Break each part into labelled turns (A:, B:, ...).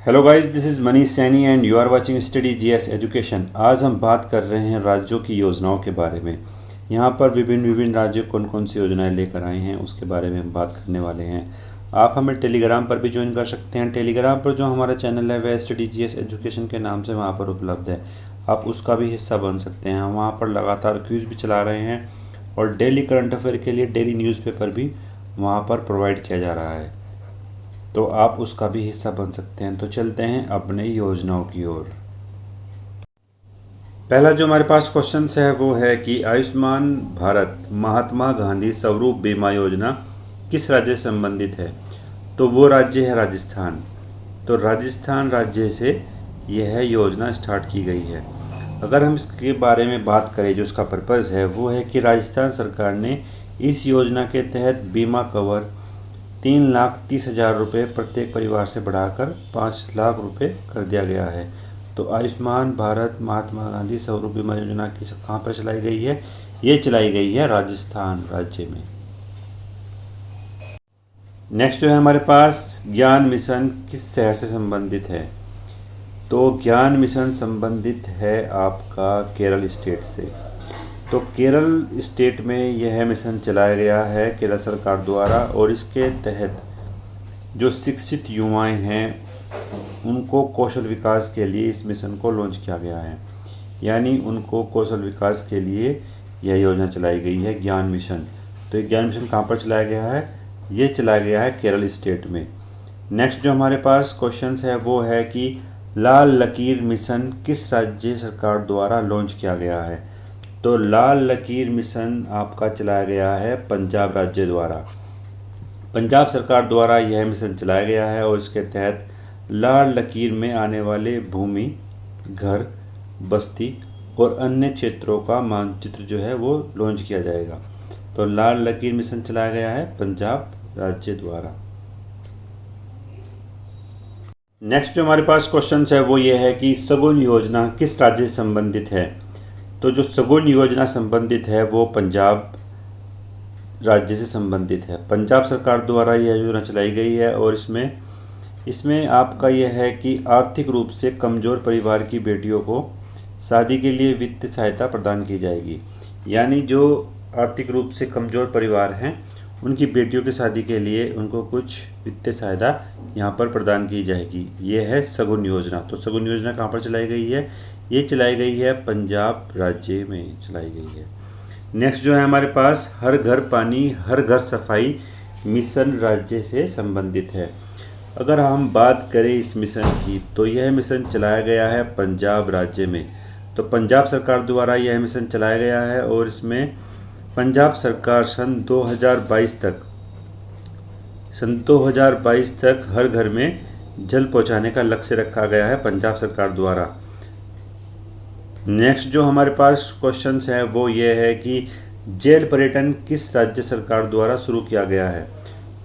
A: Hello guys, this is Manish Saini and you are watching study GS education. आज हम बात कर रहे हैं राज्यों की योजनाओं के बारे में। यहाँ पर विभिन्न विभिन्न राज्य कौन कौन सी योजनाएं लेकर आए हैं उसके बारे में हम बात करने वाले हैं। आप हमें टेलीग्राम पर भी ज्वाइन कर सकते हैं। टेलीग्राम पर जो हमारा चैनल है वह स्टडी जीएस एजुकेशन के नाम से वहाँ पर उपलब्ध है। आप उसका भी हिस्सा बन सकते हैं। हम वहाँ पर लगातार क्विज़ भी चला रहे हैं और डेली करंट अफेयर के लिए डेली न्यूज़पेपर भी वहाँ पर प्रोवाइड किया जा रहा है, तो आप उसका भी हिस्सा बन सकते हैं। तो चलते हैं अपने योजनाओं की ओर। पहला जो हमारे पास क्वेश्चन है वो है कि आयुष्मान भारत महात्मा गांधी स्वरूप बीमा योजना किस राज्य से संबंधित है। तो वो राज्य है राजस्थान। तो राजस्थान राज्य से यह योजना स्टार्ट की गई है। अगर हम इसके बारे में बात करें, जो इसका पर्पज़ है वो है कि राजस्थान सरकार ने इस योजना के तहत बीमा कवर 3,30,000 रुपये प्रत्येक परिवार से बढ़ाकर 5 लाख रुपये कर दिया गया है। तो आयुष्मान भारत महात्मा गांधी स्वरूप बीमा योजना की कहाँ पर चलाई गई है? ये चलाई गई है राजस्थान राज्य में। नेक्स्ट जो है हमारे पास, ज्ञान मिशन किस शहर से संबंधित है। तो ज्ञान मिशन संबंधित है आपका केरल स्टेट से। तो केरल स्टेट में यह मिशन चलाया गया है केरल सरकार द्वारा, और इसके तहत जो शिक्षित युवाएं हैं उनको कौशल विकास के लिए इस मिशन को लॉन्च किया गया है। यानी उनको कौशल विकास के लिए यह योजना चलाई गई है, ज्ञान मिशन। तो ये ज्ञान मिशन कहाँ पर चलाया गया है? ये चलाया गया है केरल स्टेट में। नेक्स्ट जो हमारे पास क्वेश्चन है वो है कि लाल लकीर मिशन किस राज्य सरकार द्वारा लॉन्च किया गया है। तो लाल लकीर मिशन आपका चलाया गया है पंजाब राज्य द्वारा। पंजाब सरकार द्वारा यह मिशन चलाया गया है और इसके तहत लाल लकीर में आने वाले भूमि, घर, बस्ती और अन्य क्षेत्रों का मानचित्र जो है वो लॉन्च किया जाएगा। तो लाल लकीर मिशन चलाया गया है पंजाब राज्य द्वारा। नेक्स्ट जो हमारे पास क्वेश्चन है वो ये है कि सगुन योजना किस राज्य से संबंधित है। तो जो सगुन योजना संबंधित है वो पंजाब राज्य से संबंधित है। पंजाब सरकार द्वारा यह योजना चलाई गई है और इसमें आपका यह है कि आर्थिक रूप से कमज़ोर परिवार की बेटियों को शादी के लिए वित्तीय सहायता प्रदान की जाएगी। यानी जो आर्थिक रूप से कमज़ोर परिवार हैं उनकी बेटियों की शादी के लिए उनको कुछ वित्तीय सहायता यहाँ पर प्रदान की जाएगी। ये है सगुन योजना। तो सगुन योजना कहाँ पर चलाई गई है? ये चलाई गई है पंजाब राज्य में चलाई गई है। नेक्स्ट जो है हमारे पास, हर घर पानी हर घर सफाई मिशन राज्य से संबंधित है। अगर हम बात करें इस मिशन की, तो यह मिशन चलाया गया है पंजाब राज्य में। तो पंजाब सरकार द्वारा यह मिशन चलाया गया है और इसमें पंजाब सरकार सन 2022 तक हर घर में जल पहुंचाने का लक्ष्य रखा गया है पंजाब सरकार द्वारा। नेक्स्ट जो हमारे पास क्वेश्चन है वो ये है कि जेल पर्यटन किस राज्य सरकार द्वारा शुरू किया गया है।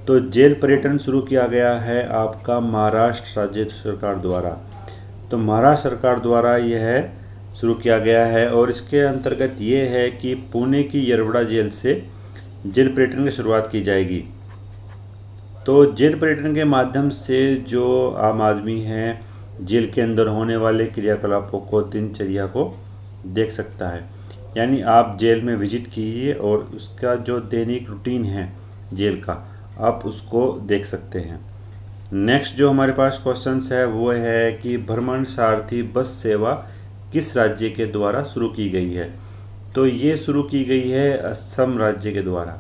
A: तो जेल पर्यटन शुरू किया गया है आपका महाराष्ट्र राज्य सरकार द्वारा। तो महाराष्ट्र सरकार द्वारा यह शुरू किया गया है और इसके अंतर्गत ये है कि पुणे की यरवड़ा जेल से जेल पर्यटन की शुरुआत की जाएगी। तो जेल पर्यटन के माध्यम से जो आम आदमी हैं जेल के अंदर होने वाले क्रियाकलापों को, दिनचर्या को देख सकता है। यानी आप जेल में विजिट कीजिए और उसका जो दैनिक रूटीन है जेल का, आप उसको देख सकते हैं। नेक्स्ट जो हमारे पास क्वेश्चन है वो है कि भ्रमण सारथी बस सेवा किस राज्य के द्वारा शुरू की गई है। तो ये शुरू की गई है असम राज्य के द्वारा।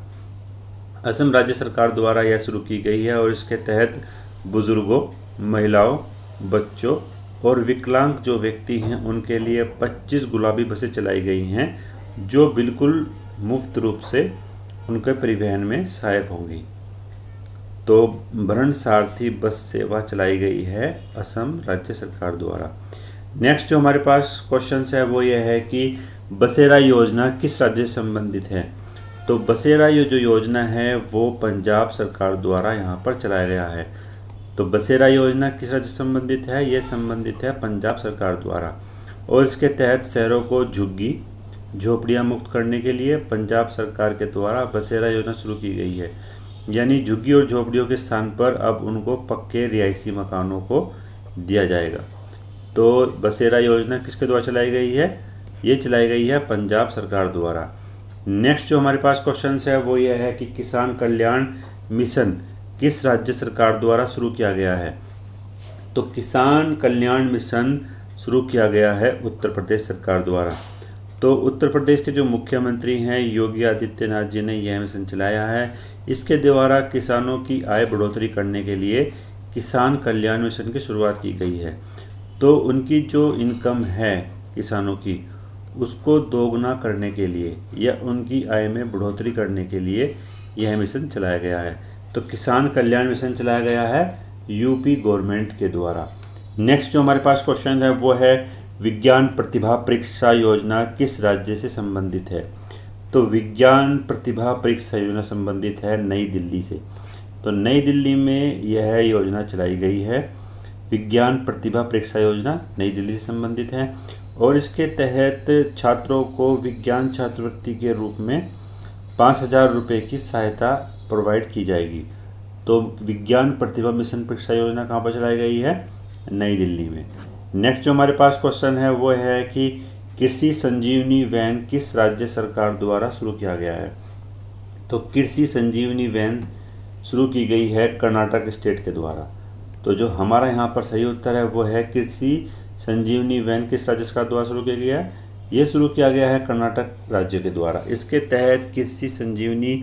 A: असम राज्य सरकार द्वारा यह शुरू की गई है और इसके तहत बुजुर्गों, महिलाओं, बच्चों और विकलांग जो व्यक्ति हैं उनके लिए 25 गुलाबी बसें चलाई गई हैं जो बिल्कुल मुफ्त रूप से उनके परिवहन में सहायक होंगी। तो भ्रमण सारथी बस सेवा चलाई गई है असम राज्य सरकार द्वारा। नेक्स्ट जो हमारे पास क्वेश्चन है वो ये है कि बसेरा योजना किस राज्य से संबंधित है। तो बसेरा ये जो योजना है वो पंजाब सरकार द्वारा यहाँ पर चलाया गया है। तो बसेरा योजना किस राज्य से संबंधित है? ये संबंधित है पंजाब सरकार द्वारा और इसके तहत शहरों को झुग्गी झोपड़ियाँ मुक्त करने के लिए पंजाब सरकार के द्वारा बसेरा योजना शुरू की गई है। यानी झुग्गी और झोपड़ियों के स्थान पर अब उनको पक्के रिहायशी मकानों को दिया जाएगा। तो बसेरा योजना किसके द्वारा चलाई गई है? ये चलाई गई है पंजाब सरकार द्वारा। नेक्स्ट जो हमारे पास क्वेश्चन है वो ये है कि किसान कल्याण मिशन किस राज्य सरकार द्वारा शुरू किया गया है? तो किसान कल्याण मिशन शुरू किया गया है उत्तर प्रदेश सरकार द्वारा। तो उत्तर प्रदेश के जो मुख्यमंत्री हैं योगी आदित्यनाथ जी ने यह मिशन चलाया है। इसके द्वारा किसानों की आय बढ़ोतरी करने के लिए किसान कल्याण मिशन की शुरुआत की गई है। तो उनकी जो इनकम है किसानों की, उसको दोगुना करने के लिए या उनकी आय में बढ़ोतरी करने के लिए यह मिशन चलाया गया है। तो किसान कल्याण मिशन चलाया गया है यूपी गवर्नमेंट के द्वारा। नेक्स्ट जो हमारे पास क्वेश्चन है वो है विज्ञान प्रतिभा परीक्षा योजना किस राज्य से संबंधित है? तो विज्ञान प्रतिभा परीक्षा योजना संबंधित है नई दिल्ली से। तो नई दिल्ली में यह योजना चलाई गई है। विज्ञान प्रतिभा परीक्षा योजना नई दिल्ली से संबंधित है और इसके तहत छात्रों को विज्ञान छात्रवृत्ति के रूप में 5,000 रुपये की सहायता प्रोवाइड की जाएगी। तो विज्ञान प्रतिभा मिशन परीक्षा योजना कहाँ पर चलाई गई है? नई दिल्ली में। नेक्स्ट जो हमारे पास क्वेश्चन है वो है कि कृषि संजीवनी वैन किस राज्य सरकार द्वारा शुरू किया गया है? तो कृषि संजीवनी वैन शुरू की गई है कर्नाटक स्टेट के द्वारा। तो जो हमारा यहाँ पर सही उत्तर है वो है कृषि संजीवनी वैन किस राज्य सरकार द्वारा शुरू किया गया है? ये शुरू किया गया है कर्नाटक राज्य के द्वारा। इसके तहत कृषि संजीवनी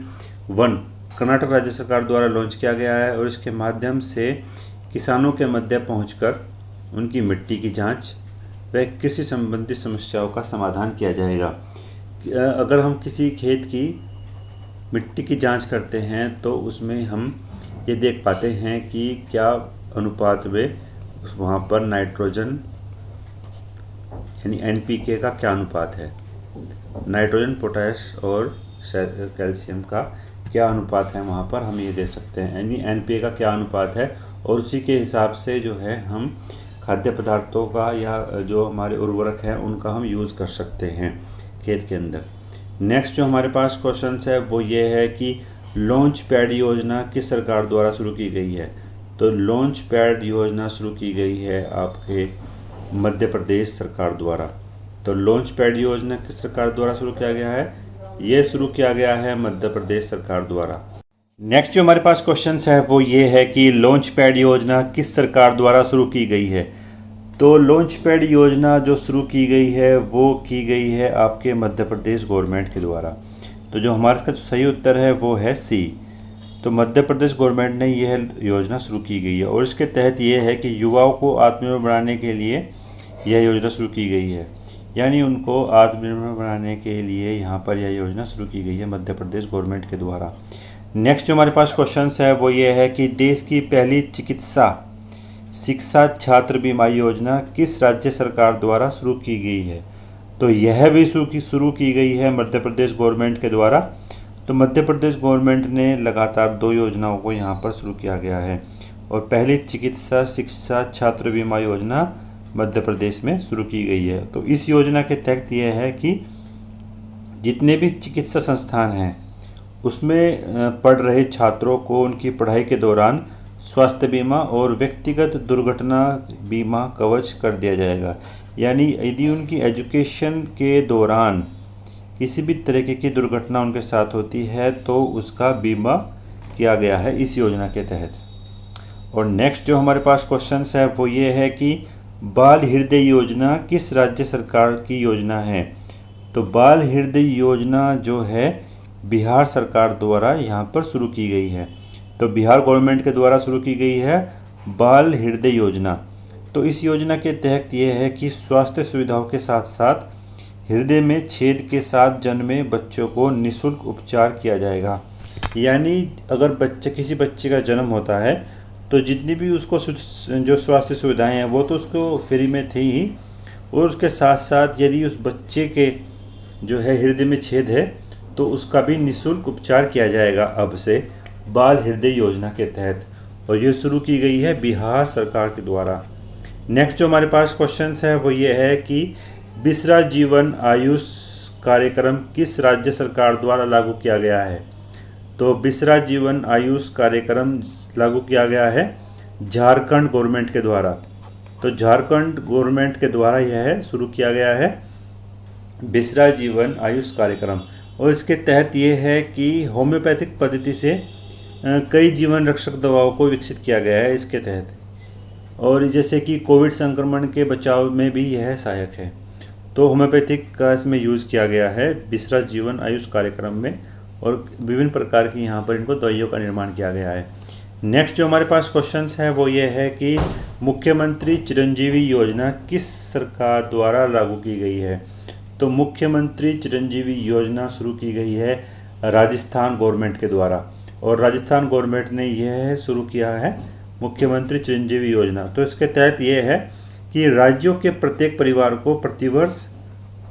A: वन कर्नाटक राज्य सरकार द्वारा लॉन्च किया गया है और इसके माध्यम से किसानों के मध्य पहुंचकर उनकी मिट्टी की जांच व कृषि संबंधी समस्याओं का समाधान किया जाएगा। अगर हम किसी खेत की मिट्टी की जांच करते हैं तो उसमें हम ये देख पाते हैं कि क्या अनुपात में वहाँ पर नाइट्रोजन यानी NPK का क्या अनुपात है, नाइट्रोजन पोटाश और कैल्शियम का क्या अनुपात है, वहाँ पर हम ये देख सकते हैं यानी NPK का क्या अनुपात है और उसी के हिसाब से जो है हम खाद्य पदार्थों का या जो हमारे उर्वरक हैं उनका हम यूज़ कर सकते हैं खेत के अंदर। नेक्स्ट जो हमारे पास क्वेश्चन है वो ये है कि लॉन्च पैड योजना किस सरकार द्वारा शुरू की गई है? तो लॉन्च पैड योजना शुरू की गई है आपके मध्य प्रदेश सरकार द्वारा। तो लॉन्च पैड योजना किस सरकार द्वारा शुरू किया गया है? ये शुरू किया गया है मध्य प्रदेश सरकार द्वारा। नेक्स्ट जो हमारे पास क्वेश्चन है वो ये है कि लॉन्च पैड योजना किस सरकार द्वारा शुरू की गई है? तो लॉन्च पैड योजना जो शुरू की गई है वो की गई है आपके मध्य प्रदेश गवर्नमेंट के द्वारा। तो जो हमारा इसका सही उत्तर है वो है सी। तो मध्य प्रदेश गवर्नमेंट ने यह योजना शुरू की गई है और इसके तहत ये है कि युवाओं को आत्मनिर्भर बनाने के लिए यह योजना शुरू की गई है, यानी उनको आत्मनिर्भर बनाने के लिए यहाँ पर यह योजना शुरू की गई है मध्य प्रदेश गवर्नमेंट के द्वारा। नेक्स्ट जो हमारे पास क्वेश्चन है वो ये है कि देश की पहली चिकित्सा शिक्षा छात्र बीमा योजना किस राज्य सरकार द्वारा शुरू की गई है? तो यह भी शुरू की गई है मध्य प्रदेश गवर्नमेंट के द्वारा। तो मध्य प्रदेश गवर्नमेंट ने लगातार 2 योजनाओं को यहाँ पर शुरू किया गया है और पहली चिकित्सा शिक्षा छात्र बीमा योजना मध्य प्रदेश में शुरू की गई है। तो इस योजना के तहत यह है कि जितने भी चिकित्सा संस्थान हैं उसमें पढ़ रहे छात्रों को उनकी पढ़ाई के दौरान स्वास्थ्य बीमा और व्यक्तिगत दुर्घटना बीमा कवच कर दिया जाएगा। यानी यदि उनकी एजुकेशन के दौरान किसी भी तरीके की दुर्घटना उनके साथ होती है तो उसका बीमा किया गया है इस योजना के तहत। और नेक्स्ट जो हमारे पास क्वेश्चन है वो ये है कि बाल हृदय योजना किस राज्य सरकार की योजना है? तो बाल हृदय योजना जो है बिहार सरकार द्वारा यहाँ पर शुरू की गई है। तो बिहार गवर्नमेंट के द्वारा शुरू की गई है बाल हृदय योजना। तो इस योजना के तहत ये है कि स्वास्थ्य सुविधाओं के साथ साथ हृदय में छेद के साथ जन्मे बच्चों को निःशुल्क उपचार किया जाएगा। यानी अगर किसी बच्चे का जन्म होता है तो जितनी भी उसको जो स्वास्थ्य सुविधाएं हैं वो तो उसको फ्री में थी ही, और उसके साथ साथ यदि उस बच्चे के जो है हृदय में छेद है तो उसका भी निःशुल्क उपचार किया जाएगा अब से बाल हृदय योजना के तहत, और ये शुरू की गई है बिहार सरकार के द्वारा। नेक्स्ट जो हमारे पास क्वेश्चन है वो ये है कि बिसरा जीवन आयुष कार्यक्रम किस राज्य सरकार द्वारा लागू किया गया है? तो बिसरा जीवन आयुष कार्यक्रम लागू किया गया है झारखंड गवर्नमेंट के द्वारा। तो झारखंड गवर्नमेंट के द्वारा यह शुरू किया गया है बिसरा जीवन आयुष कार्यक्रम। और इसके तहत ये है कि होम्योपैथिक पद्धति से कई जीवन रक्षक दवाओं को विकसित किया गया है इसके तहत। और जैसे कि कोविड संक्रमण के बचाव में भी यह सहायक है। तो होम्योपैथिक का इसमें यूज़ किया गया है बिसरा जीवन आयुष कार्यक्रम में, और विभिन्न प्रकार की यहाँ पर इनको दवाइयों का निर्माण किया गया है। नेक्स्ट जो हमारे पास क्वेश्चंस है वो ये है कि मुख्यमंत्री चिरंजीवी योजना किस सरकार द्वारा लागू की गई है। तो मुख्यमंत्री चिरंजीवी योजना शुरू की गई है राजस्थान गवर्नमेंट के द्वारा, और राजस्थान गवर्नमेंट ने यह शुरू किया है मुख्यमंत्री चिरंजीवी योजना। तो इसके तहत ये है कि राज्यों के प्रत्येक परिवार को प्रतिवर्ष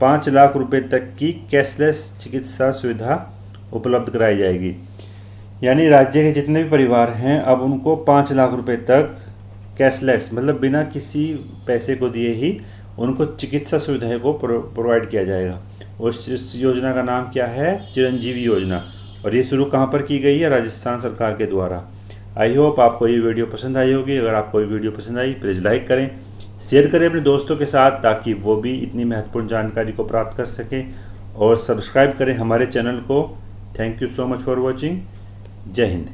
A: 5 लाख रुपए तक की कैशलेस चिकित्सा सुविधा उपलब्ध कराई जाएगी। यानी राज्य के जितने भी परिवार हैं अब उनको 5 लाख रुपए तक कैशलेस, मतलब बिना किसी पैसे को दिए ही उनको चिकित्सा सुविधाएं को प्रोवाइड किया जाएगा। और इस योजना का नाम क्या है, चिरंजीवी योजना। और ये शुरू कहाँ पर की गई है, राजस्थान सरकार के द्वारा। आई होप आपको ये वीडियो पसंद आई होगी। अगर आपको ये वीडियो पसंद आई प्लीज़ लाइक करें, शेयर करें अपने दोस्तों के साथ, ताकि वो भी इतनी महत्वपूर्ण जानकारी को प्राप्त कर सकें। और सब्सक्राइब करें हमारे चैनल को। Thank you so much for watching. जय हिंद।